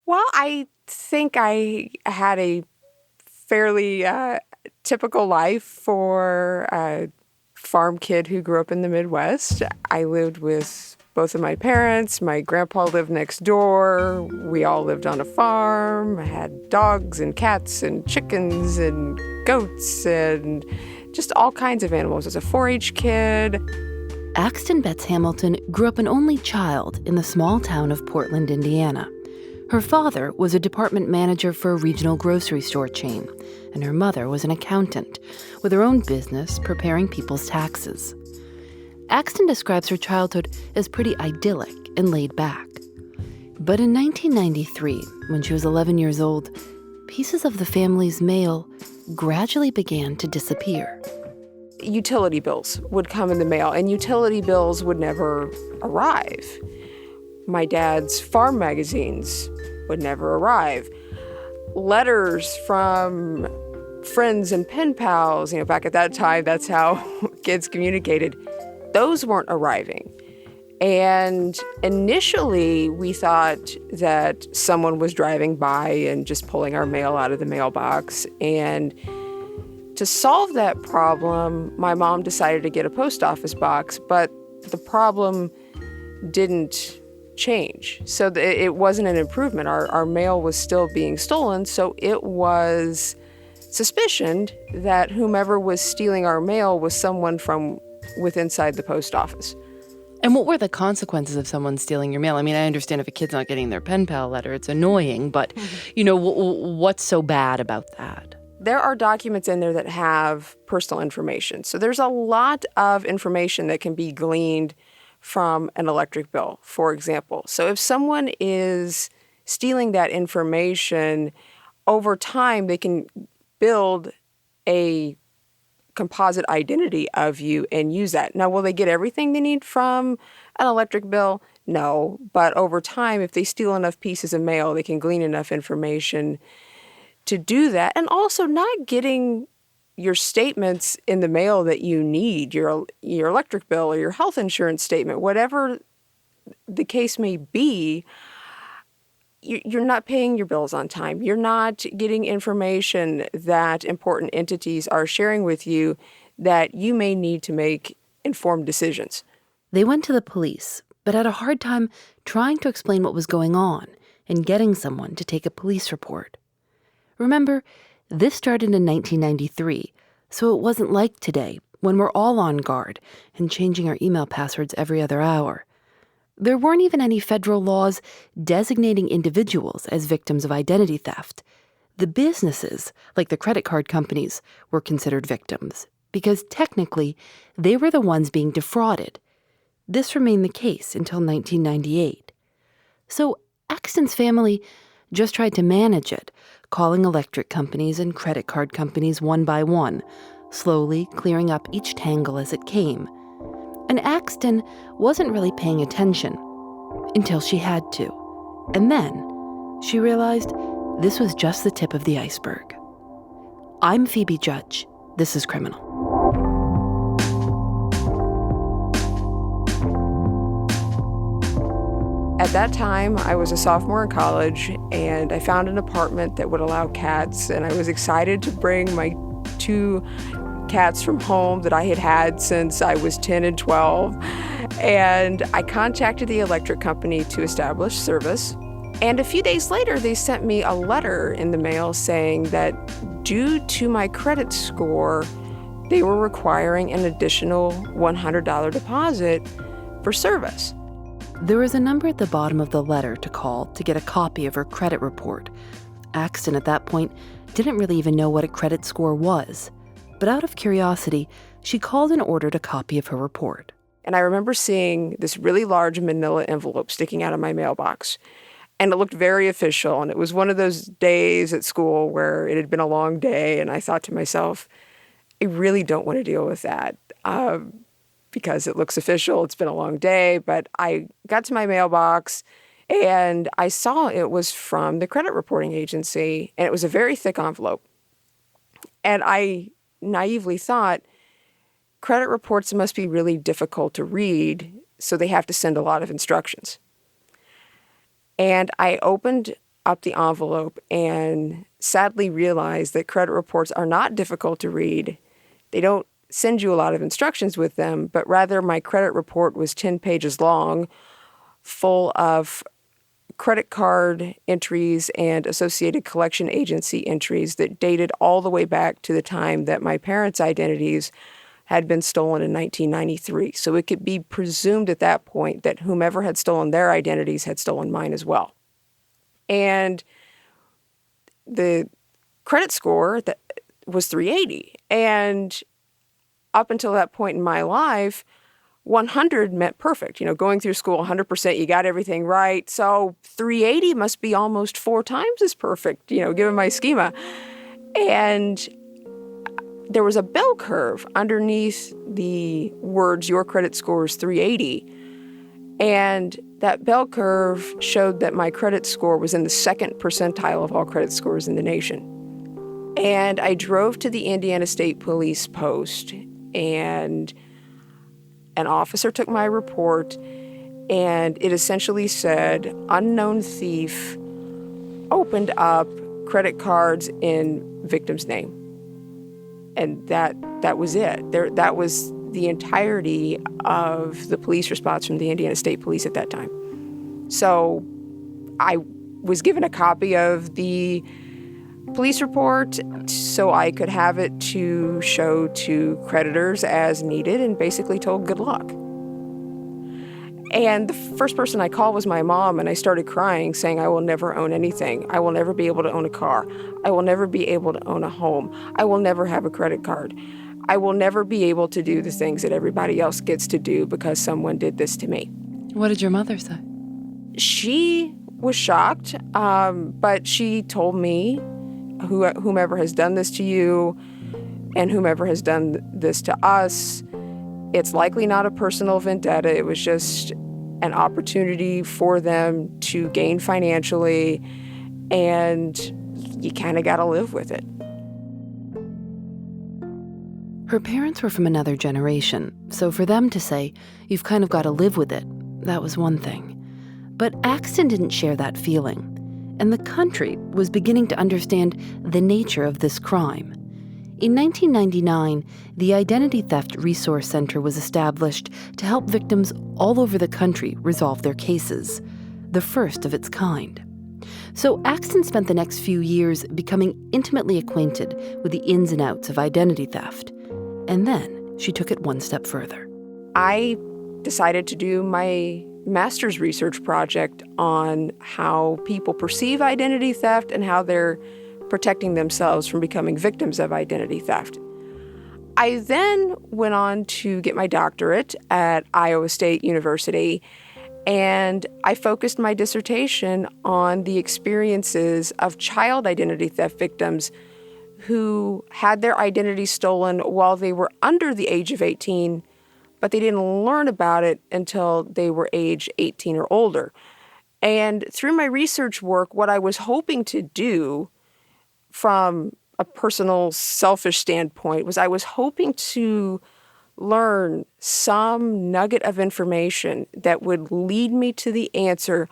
Well, I think I had a fairly typical life for a farm kid who grew up in the Midwest. I lived with both of my parents. My grandpa lived next door. We all lived on a farm. I had dogs and cats and chickens and goats and just all kinds of animals. I was a 4-H kid. Axton Betts Hamilton grew up an only child in the small town of Portland, Indiana. Her father was a department manager for a regional grocery store chain, and her mother was an accountant with her own business preparing people's taxes. Axton describes her childhood as pretty idyllic and laid back. But in 1993, when she was 11 years old, pieces of the family's mail gradually began to disappear. Utility bills would come in the mail, and utility bills would never arrive. My dad's farm magazines would never arrive. Letters from friends and pen pals, back at that time, that's how kids communicated. Those weren't arriving. And initially, we thought that someone was driving by and just pulling our mail out of the mailbox. And to solve that problem, my mom decided to get a post office box, but the problem didn't change. So it wasn't an improvement. Our mail was still being stolen, so it was suspicioned that whomever was stealing our mail was someone from inside the post office. And what were the consequences of someone stealing your mail? I mean, I understand if a kid's not getting their pen pal letter, it's annoying, but, what's so bad about that? There are documents in there that have personal information. So there's a lot of information that can be gleaned from an electric bill, for example. So if someone is stealing that information, over time they can build a composite identity of you and use that. Now, will they get everything they need from an electric bill? No. But over time, if they steal enough pieces of mail, they can glean enough information to do that. And also not getting your statements in the mail that you need, your electric bill or your health insurance statement, whatever the case may be, you're not paying your bills on time. You're not getting information that important entities are sharing with you that you may need to make informed decisions. They went to the police, but had a hard time trying to explain what was going on and getting someone to take a police report. Remember, this started in 1993, so it wasn't like today, when we're all on guard and changing our email passwords every other hour. There weren't even any federal laws designating individuals as victims of identity theft. The businesses, like the credit card companies, were considered victims, because technically, they were the ones being defrauded. This remained the case until 1998. So Axton's family just tried to manage it, calling electric companies and credit card companies one by one, slowly clearing up each tangle as it came. And Axton wasn't really paying attention until she had to. And then she realized this was just the tip of the iceberg. I'm Phoebe Judge. This is Criminal. At that time, I was a sophomore in college, and I found an apartment that would allow cats, and I was excited to bring my 2 cats from home that I had had since I was 10 and 12. And I contacted the electric company to establish service. And a few days later, they sent me a letter in the mail saying that due to my credit score, they were requiring an additional $100 deposit for service. There was a number at the bottom of the letter to call to get a copy of her credit report. Axton, at that point, didn't really even know what a credit score was. But out of curiosity, she called and ordered a copy of her report. And I remember seeing this really large manila envelope sticking out of my mailbox. And it looked very official. And it was one of those days at school where it had been a long day. And I thought to myself, I really don't want to deal with that. Because it looks official, it's been a long day, but I got to my mailbox and I saw it was from the credit reporting agency, and it was a very thick envelope. And I naively thought, credit reports must be really difficult to read, so they have to send a lot of instructions. And I opened up the envelope and sadly realized that credit reports are not difficult to read. They don't send you a lot of instructions with them, but rather my credit report was 10 pages long, full of credit card entries and associated collection agency entries that dated all the way back to the time that my parents' identities had been stolen in 1993. So it could be presumed at that point that whomever had stolen their identities had stolen mine as well. And the credit score that was 380. And up until that point in my life, 100 meant perfect. Going through school, 100%, you got everything right. So 380 must be almost 4 times as perfect, given my schema. And there was a bell curve underneath the words, your credit score is 380. And that bell curve showed that my credit score was in the 2nd percentile of all credit scores in the nation. And I drove to the Indiana State Police post, and an officer took my report, and it essentially said, unknown thief opened up credit cards in victim's name. And that was it. That was the entirety of the police response from the Indiana State Police at that time. So I was given a copy of the police report so I could have it to show to creditors as needed, and basically told good luck. And the first person I called was my mom, and I started crying, saying, I will never own anything. I will never be able to own a car. I will never be able to own a home. I will never have a credit card. I will never be able to do the things that everybody else gets to do because someone did this to me. What did your mother say? She was shocked, but she told me, whomever has done this to you and whomever has done this to us, it's likely not a personal vendetta. It was just an opportunity for them to gain financially, and you kind of got to live with it. Her parents were from another generation, so for them to say, you've kind of got to live with it, that was one thing. But Axton didn't share that feeling, and the country was beginning to understand the nature of this crime. In 1999, the Identity Theft Resource Center was established to help victims all over the country resolve their cases, the first of its kind. So Axton spent the next few years becoming intimately acquainted with the ins and outs of identity theft. And then she took it one step further. I decided to do my master's research project on how people perceive identity theft and how they're protecting themselves from becoming victims of identity theft. I then went on to get my doctorate at Iowa State University, and I focused my dissertation on the experiences of child identity theft victims who had their identity stolen while they were under the age of 18, but they didn't learn about it until they were age 18 or older. And through my research work, what I was hoping to do from a personal, selfish standpoint was I was hoping to learn some nugget of information that would lead me to the answer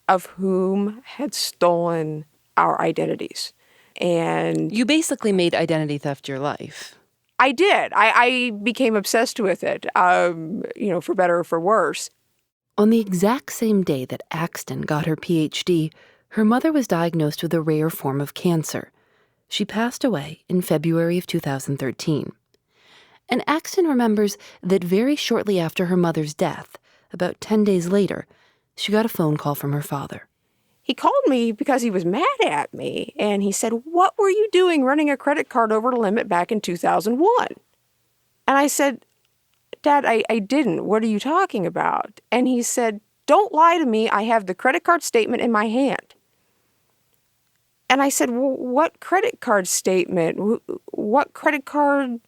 of whom had stolen our identities. And you basically made identity theft your life. I did. I became obsessed with it, for better or for worse. On the exact same day that Axton got her PhD, her mother was diagnosed with a rare form of cancer. She passed away in February of 2013. And Axton remembers that very shortly after her mother's death, about 10 days later, she got a phone call from her father. He called me because he was mad at me, and he said, "What were you doing running a credit card over the limit back in 2001? And I said, "Dad, I didn't. What are you talking about?" And he said, "Don't lie to me. I have the credit card statement in my hand." And I said, "Well, what credit card statement? What credit card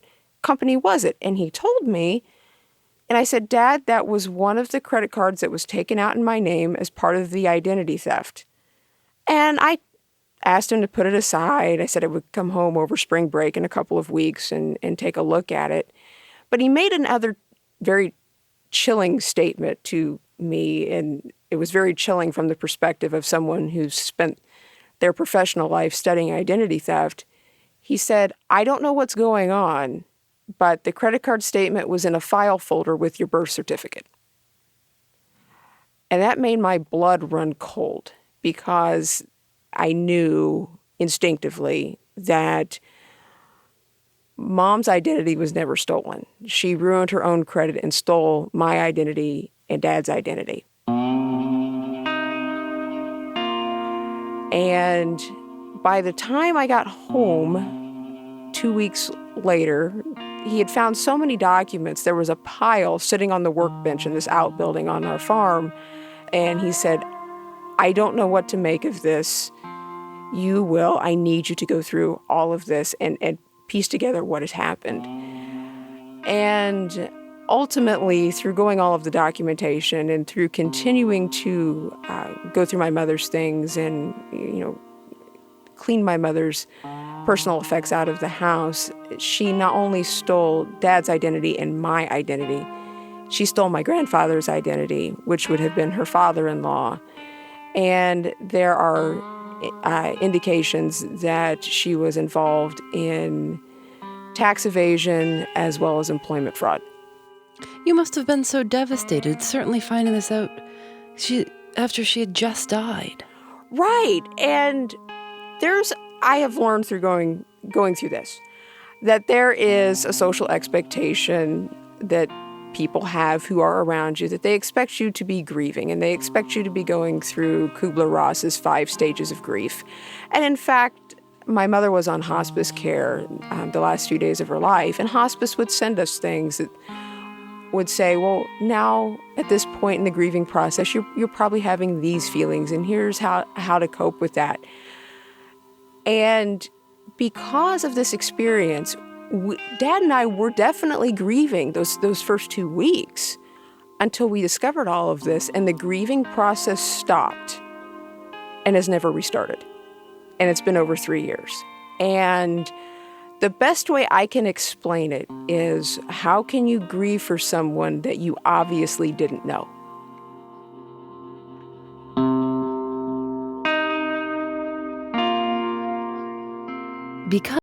company was it?" And he told me, and I said, "Dad, that was one of the credit cards that was taken out in my name as part of the identity theft." And I asked him to put it aside. I said I would come home over spring break in a couple of weeks and take a look at it. But he made another very chilling statement to me, and it was very chilling from the perspective of someone who's spent their professional life studying identity theft, he said, I don't know what's going on, but the credit card statement was in a file folder with your birth certificate. And that made my blood run cold because I knew instinctively that Mom's identity was never stolen. She ruined her own credit and stole my identity and Dad's identity. And by the time I got home 2 weeks later, he had found so many documents. There was a pile sitting on the workbench in this outbuilding on our farm. And he said, I don't know what to make of this. You will. I need you to go through all of this and piece together what has happened. And ultimately, through going all of the documentation and through continuing to go through my mother's things and, clean my mother's personal effects out of the house, she not only stole Dad's identity and my identity, she stole my grandfather's identity, which would have been her father-in-law. And there are indications that she was involved in tax evasion as well as employment fraud. You must have been so devastated, certainly finding this out after she had just died. Right. And I have learned through going through this, that there is a social expectation that people have who are around you, that they expect you to be grieving and they expect you to be going through Kubler-Ross's 5 stages of grief. And in fact, my mother was on hospice care the last few days of her life, and hospice would send us things that would say, well, now at this point in the grieving process, you're probably having these feelings, and here's how to cope with that. And because of this experience, Dad and I were definitely grieving those first 2 weeks until we discovered all of this, and the grieving process stopped and has never restarted. And it's been over 3 years. And the best way I can explain it is, how can you grieve for someone that you obviously didn't know? Because